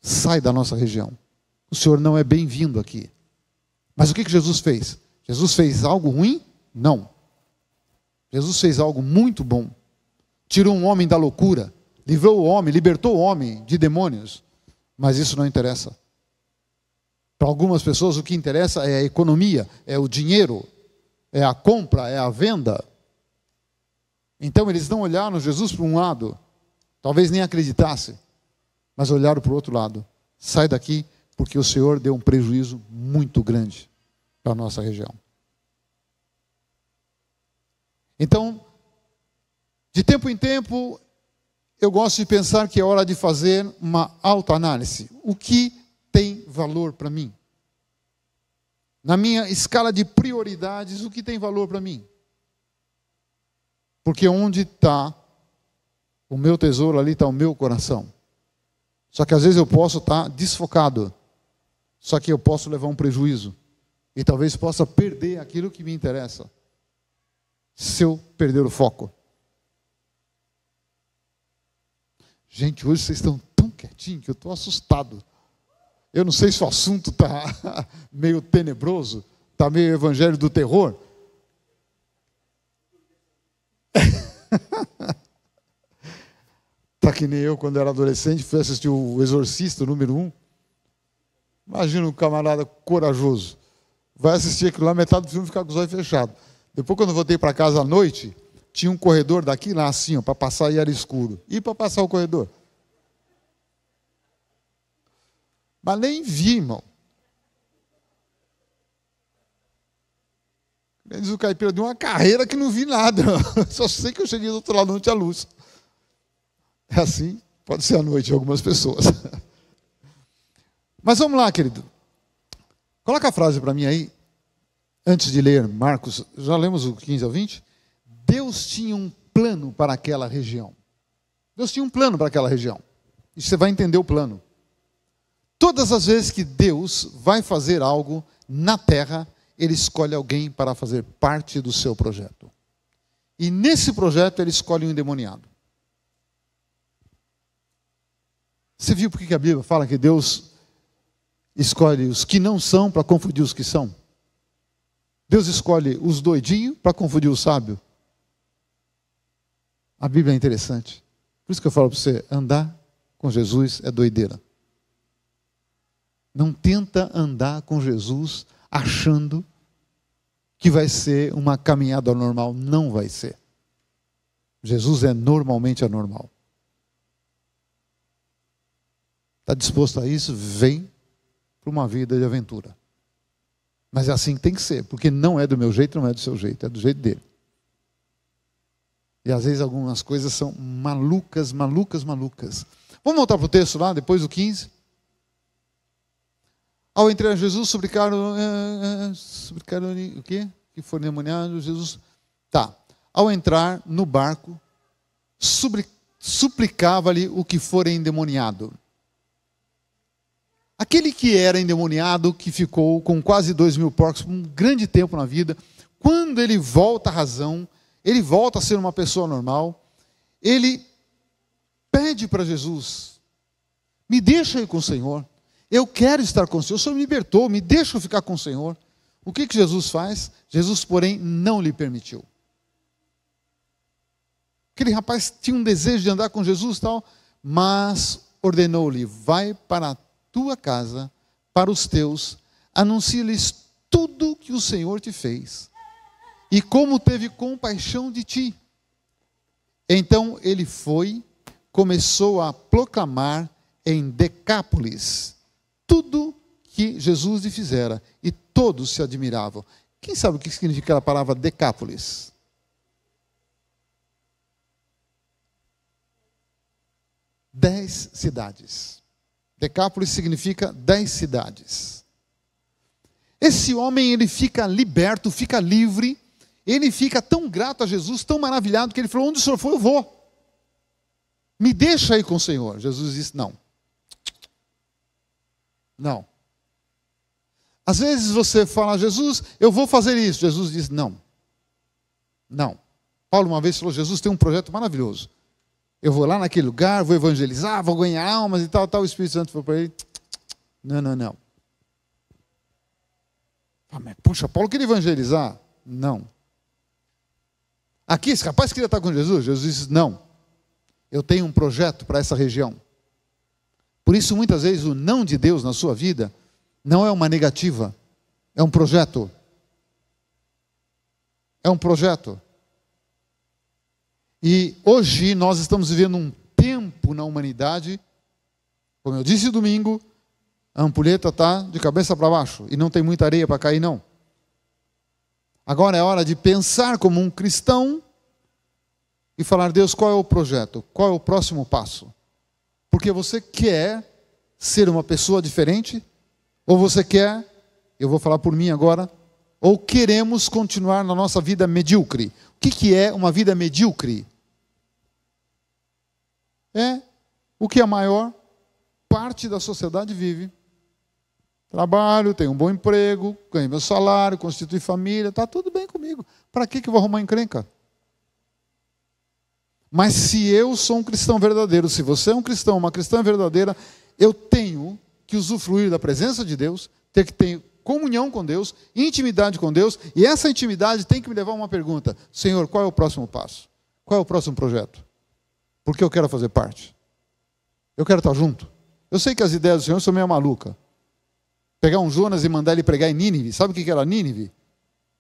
Sai da nossa região. O Senhor não é bem-vindo aqui. Mas o que Jesus fez? Jesus fez algo ruim? Não. Jesus fez algo muito bom. Tirou um homem da loucura. Livrou o homem, libertou o homem de demônios. Mas isso não interessa. Para algumas pessoas o que interessa é a economia, é o dinheiro, é a compra, é a venda. Então eles não olharam Jesus para um lado, talvez nem acreditasse, mas olharam para o outro lado. Sai daqui, porque o Senhor deu um prejuízo muito grande para a nossa região. Então, de tempo em tempo, eu gosto de pensar que é hora de fazer uma autoanálise. O que tem valor para mim? Na minha escala de prioridades, o que tem valor para mim? Porque onde está o meu tesouro, ali está o meu coração. Só que às vezes eu posso estar desfocado. Só que eu posso levar um prejuízo. E talvez possa perder aquilo que me interessa. Se eu perder o foco. Gente, hoje vocês estão tão quietinhos que eu estou assustado. Eu não sei se o assunto está meio tenebroso, está meio evangelho do terror. Está que nem eu, quando era adolescente, fui assistir o Exorcista, número 1. Imagina um camarada corajoso. Vai assistir aquilo lá, metade do filme ficar com os olhos fechados. Depois, quando eu voltei para casa à noite, tinha um corredor daqui lá assim, para passar e era escuro. E para passar o corredor? Mas nem vi, irmão. Diz o caipira, deu uma carreira que não vi nada. Só sei que eu cheguei do outro lado, não tinha luz. É assim, pode ser à noite de algumas pessoas. Mas vamos lá, querido. Coloca a frase para mim aí, antes de ler Marcos, já lemos o 15 ao 20. Deus tinha um plano para aquela região. Deus tinha um plano para aquela região. E você vai entender o plano. Todas as vezes que Deus vai fazer algo na terra, Ele escolhe alguém para fazer parte do seu projeto. E nesse projeto Ele escolhe um endemoniado. Você viu por que a Bíblia fala que Deus escolhe os que não são para confundir os que são? Deus escolhe os doidinhos para confundir o sábio. A Bíblia é interessante. Por isso que eu falo para você, andar com Jesus é doideira. Não tenta andar com Jesus achando que vai ser uma caminhada normal. Não vai ser. Jesus é normalmente anormal. Está disposto a isso? Vem para uma vida de aventura. Mas é assim que tem que ser, porque não é do meu jeito, não é do seu jeito, é do jeito dele. E às vezes algumas coisas são malucas. Vamos voltar para o texto lá, depois do 15. Ao entrar Jesus, suplicaram o quê? Que foi endemoniado, Jesus. Tá. Ao entrar no barco, suplicava-lhe o que for endemoniado. Aquele que era endemoniado, que ficou com quase 2.000 porcos, um grande tempo na vida, quando ele volta à razão, ele volta a ser uma pessoa normal, ele pede para Jesus, me deixa ir com o Senhor, eu quero estar com o Senhor, o Senhor me libertou, me deixa eu ficar com o Senhor. O que Jesus faz? Jesus, porém, não lhe permitiu. Aquele rapaz tinha um desejo de andar com Jesus e tal, mas ordenou-lhe, vai para a tua casa, para os teus, anuncia-lhes tudo que o Senhor te fez, e como teve compaixão de ti. Então ele foi, começou a proclamar em Decápolis tudo que Jesus lhe fizera, e todos se admiravam. Quem sabe o que significa a palavra Decápolis? Dez cidades. Decápolis significa 10 cidades. Esse homem, ele fica liberto, fica livre, ele fica tão grato a Jesus, tão maravilhado, que ele falou, onde o Senhor for, eu vou. Me deixa aí com o Senhor. Jesus disse, não. Não. Às vezes você fala, Jesus, eu vou fazer isso. Jesus diz, não. Não. Paulo uma vez falou, Jesus tem um projeto maravilhoso. Eu vou lá naquele lugar, vou evangelizar, vou ganhar almas e tal. O Espírito Santo falou para ele, não. Ah, mas puxa, Paulo queria evangelizar? Não. Aqui, esse rapaz queria estar com Jesus? Jesus disse, não. Eu tenho um projeto para essa região. Por isso, muitas vezes, o não de Deus na sua vida não é uma negativa, é um projeto. É um projeto. E hoje nós estamos vivendo um tempo na humanidade, como eu disse domingo, a ampulheta está de cabeça para baixo e não tem muita areia para cair, não. Agora é hora de pensar como um cristão e falar, Deus, qual é o projeto? Qual é o próximo passo? Porque você quer ser uma pessoa diferente? Ou você quer, eu vou falar por mim agora, ou queremos continuar na nossa vida medíocre? O que é uma vida medíocre? É o que a maior parte da sociedade vive. Trabalho, tenho um bom emprego, ganho meu salário, constitui família, está tudo bem comigo. Para que eu vou arrumar encrenca? Mas se eu sou um cristão verdadeiro, se você é um cristão, uma cristã verdadeira, eu tenho que usufruir da presença de Deus, ter que ter comunhão com Deus, intimidade com Deus, e essa intimidade tem que me levar a uma pergunta, Senhor, qual é o próximo passo? Qual é o próximo projeto? Porque eu quero fazer parte. Eu quero estar junto. Eu sei que as ideias do Senhor são meio malucas. Pegar um Jonas e mandar ele pregar em Nínive. Sabe o que era Nínive?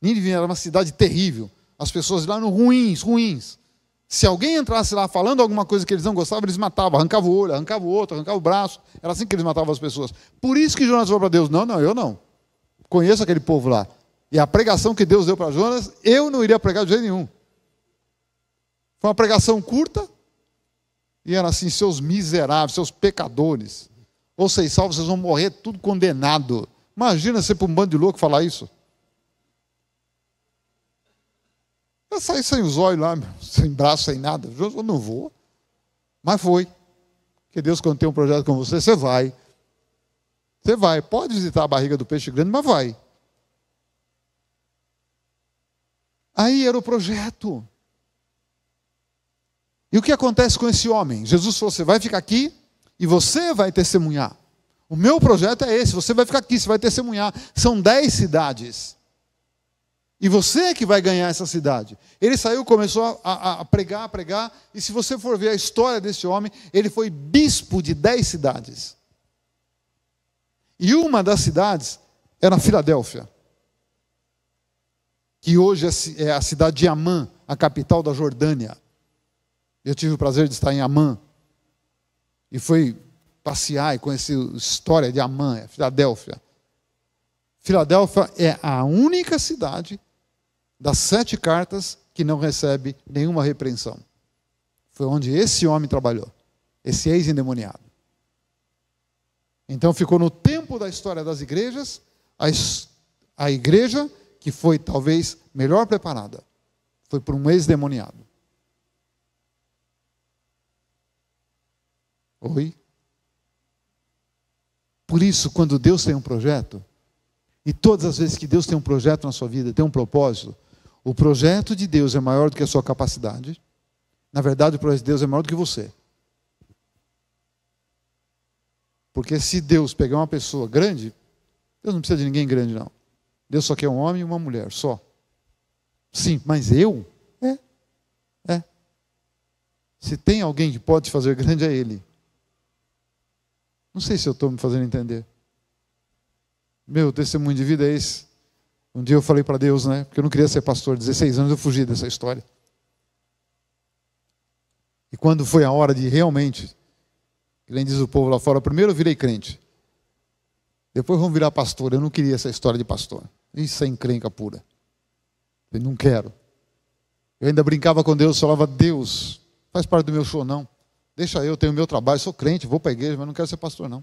Nínive era uma cidade terrível. As pessoas lá eram ruins. Se alguém entrasse lá falando alguma coisa que eles não gostavam, eles matavam. Arrancavam o olho, arrancavam o outro, arrancavam o braço. Era assim que eles matavam as pessoas. Por isso que Jonas falou para Deus, não, eu não. Conheço aquele povo lá. E a pregação que Deus deu para Jonas, eu não iria pregar de jeito nenhum. Foi uma pregação curta. E era assim, seus miseráveis, seus pecadores. Ou vocês salvos, vocês vão morrer tudo condenado. Imagina você para um bando de louco falar isso. Eu saí sem os olhos lá, sem braço, sem nada. Eu não vou. Mas foi. Porque Deus, quando tem um projeto com você, você vai. Você vai. Pode visitar a barriga do peixe grande, mas vai. Aí era o projeto. E o que acontece com esse homem? Jesus falou, você vai ficar aqui e você vai testemunhar. O meu projeto é esse, você vai ficar aqui, você vai testemunhar. São 10 cidades. E você é que vai ganhar essa cidade. Ele saiu, começou a pregar, e se você for ver a história desse homem, ele foi bispo de 10 cidades. E uma das cidades era Filadélfia, que hoje é a cidade de Amã, a capital da Jordânia. Eu tive o prazer de estar em Amã. E foi passear e conhecer a história de Amã, Filadélfia. Filadélfia é a única cidade das 7 cartas que não recebe nenhuma repreensão. Foi onde esse homem trabalhou, esse ex-endemoniado. Então ficou no tempo da história das igrejas, a igreja que foi talvez melhor preparada, foi por um ex-demoniado. Oi? Por isso, quando Deus tem um projeto, e todas as vezes que Deus tem um projeto na sua vida, tem um propósito, o projeto de Deus é maior do que a sua capacidade. Na verdade, o projeto de Deus é maior do que você. Porque se Deus pegar uma pessoa grande, Deus não precisa de ninguém grande, não. Deus só quer um homem e uma mulher, só. Sim, mas eu? É. Se tem alguém que pode te fazer grande, é Ele. Não sei se eu estou me fazendo entender. Meu testemunho de vida é esse. Um dia eu falei para Deus, né? Porque eu não queria ser pastor. 16 anos eu fugi dessa história. E quando foi a hora de realmente, que nem diz o povo lá fora, primeiro eu virei crente. Depois vamos virar pastor. Eu não queria essa história de pastor. Isso é encrenca pura. Eu não quero. Eu ainda brincava com Deus, falava, Deus, faz parte do meu show, não. Deixa eu, tenho o meu trabalho, sou crente, vou para a igreja, mas não quero ser pastor, não.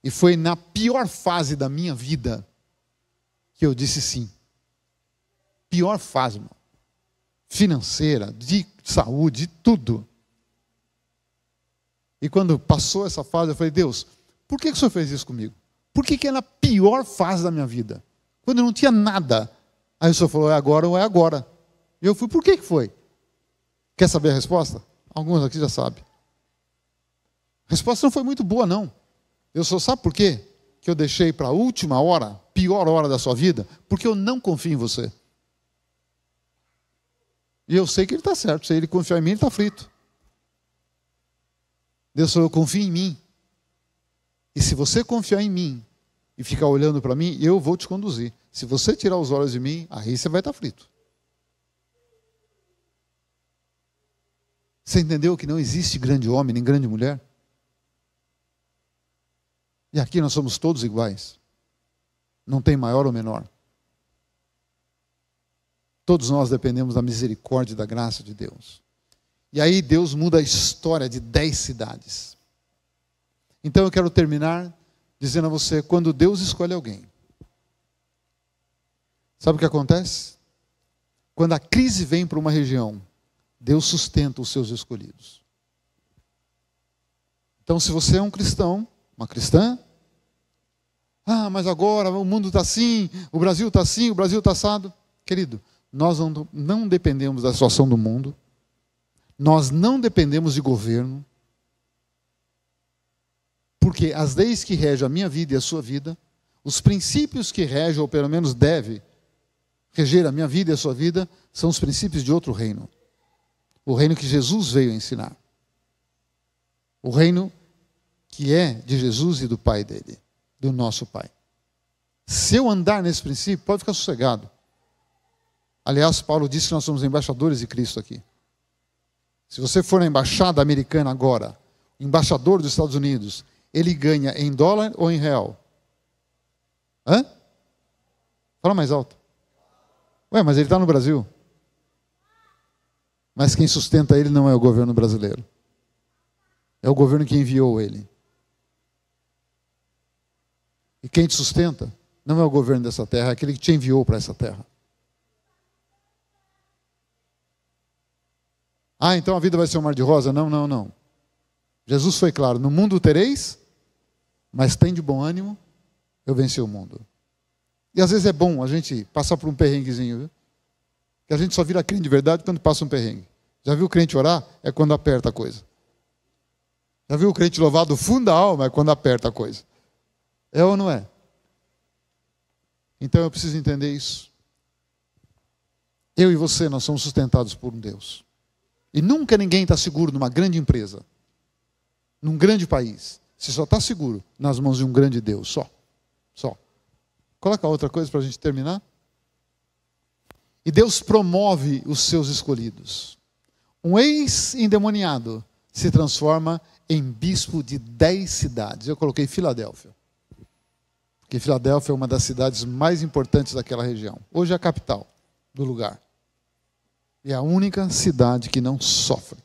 E foi na pior fase da minha vida que eu disse sim. Pior fase, irmão. Financeira, de saúde, de tudo. E quando passou essa fase, eu falei, Deus, por que o Senhor fez isso comigo? Por que é na pior fase da minha vida? Quando eu não tinha nada. Aí o Senhor falou, é agora ou é agora. E eu fui, por que foi? Quer saber a resposta? Alguns aqui já sabem. A resposta não foi muito boa, não. Eu só sabe por quê? Que eu deixei para a última hora, pior hora da sua vida, porque eu não confio em você. E eu sei que ele está certo. Se ele confiar em mim, ele está frito. Deus falou, eu confio em mim. E se você confiar em mim e ficar olhando para mim, eu vou te conduzir. Se você tirar os olhos de mim, aí você vai estar frito. Você entendeu que não existe grande homem nem grande mulher? E aqui nós somos todos iguais. Não tem maior ou menor. Todos nós dependemos da misericórdia e da graça de Deus. E aí Deus muda a história de 10 cidades. Então eu quero terminar dizendo a você, quando Deus escolhe alguém, sabe o que acontece? Quando a crise vem para uma região, Deus sustenta os seus escolhidos. Então se você é um cristão, uma cristã, mas agora o mundo está assim, o Brasil está assim, o Brasil está assado. Querido, nós não dependemos da situação do mundo, nós não dependemos de governo, porque as leis que regem a minha vida e a sua vida, os princípios que regem, ou pelo menos deve reger a minha vida e a sua vida, são os princípios de outro reino. O reino que Jesus veio ensinar. O reino que é de Jesus e do Pai dele, do nosso Pai. Se eu andar nesse princípio, pode ficar sossegado. Aliás, Paulo disse que nós somos embaixadores de Cristo aqui. Se você for na embaixada americana agora, embaixador dos Estados Unidos, ele ganha em dólar ou em real? Hã? Fala mais alto. Ué, mas ele está no Brasil. Mas quem sustenta ele não é o governo brasileiro. É o governo que enviou ele. E quem te sustenta não é o governo dessa terra, é aquele que te enviou para essa terra. Então a vida vai ser um mar de rosa? Não, não, não. Jesus foi claro, no mundo tereis, mas tem de bom ânimo, eu venci o mundo. E às vezes é bom a gente passar por um perrenguezinho, viu? Que a gente só vira crente de verdade quando passa um perrengue. Já viu o crente orar? É quando aperta a coisa. Já viu o crente louvar do fundo da alma? É quando aperta a coisa. É ou não é? Então eu preciso entender isso. Eu e você, nós somos sustentados por um Deus. E nunca ninguém está seguro numa grande empresa, num grande país. Você só está seguro nas mãos de um grande Deus, só. Coloca outra coisa para a gente terminar. E Deus promove os seus escolhidos. Um ex-endemoniado se transforma em bispo de 10 cidades. Eu coloquei Filadélfia, porque Filadélfia é uma das cidades mais importantes daquela região. Hoje é a capital do lugar. E é a única cidade que não sofre,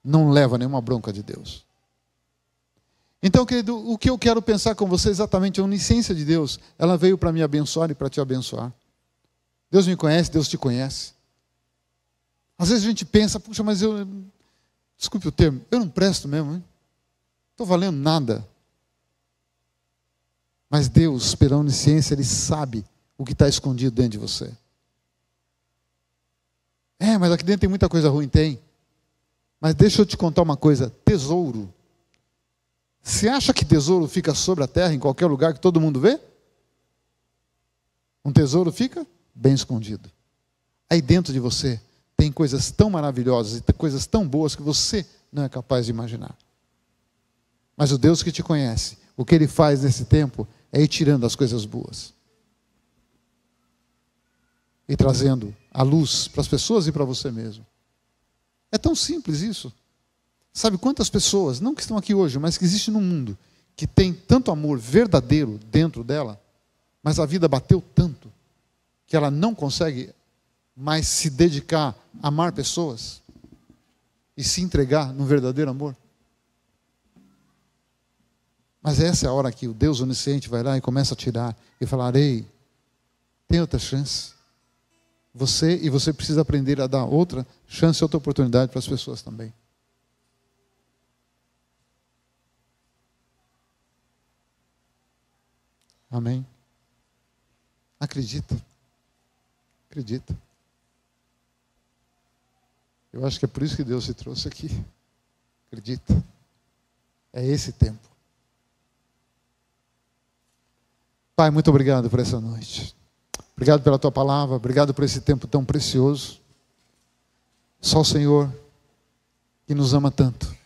não leva nenhuma bronca de Deus. Então, querido, o que eu quero pensar com você exatamente, a onisciência de Deus, ela veio para me abençoar e para te abençoar. Deus me conhece, Deus te conhece. Às vezes a gente pensa, puxa, mas eu, desculpe o termo, eu não presto mesmo, hein? Não estou valendo nada. Mas Deus, pela onisciência, Ele sabe o que está escondido dentro de você. Mas aqui dentro tem muita coisa ruim, tem. Mas deixa eu te contar uma coisa, tesouro. Você acha que tesouro fica sobre a terra, em qualquer lugar que todo mundo vê? Um tesouro fica bem escondido. Aí dentro de você tem coisas tão maravilhosas e coisas tão boas que você não é capaz de imaginar. Mas o Deus que te conhece, o que Ele faz nesse tempo é ir tirando as coisas boas e trazendo a luz para as pessoas e para você mesmo. É tão simples isso. Sabe quantas pessoas, não que estão aqui hoje, mas que existem no mundo, que tem tanto amor verdadeiro dentro dela, mas a vida bateu tanto que ela não consegue mais se dedicar a amar pessoas e se entregar no verdadeiro amor? Mas essa é a hora que o Deus onisciente vai lá e começa a tirar e falar: ei, tem outra chance. Você precisa aprender a dar outra chance, outra oportunidade para as pessoas também. Amém? Acredita. Acredita. Eu acho que é por isso que Deus se trouxe aqui. Acredita. É esse tempo. Pai, muito obrigado por essa noite. Obrigado pela Tua palavra. Obrigado por esse tempo tão precioso. Só o Senhor que nos ama tanto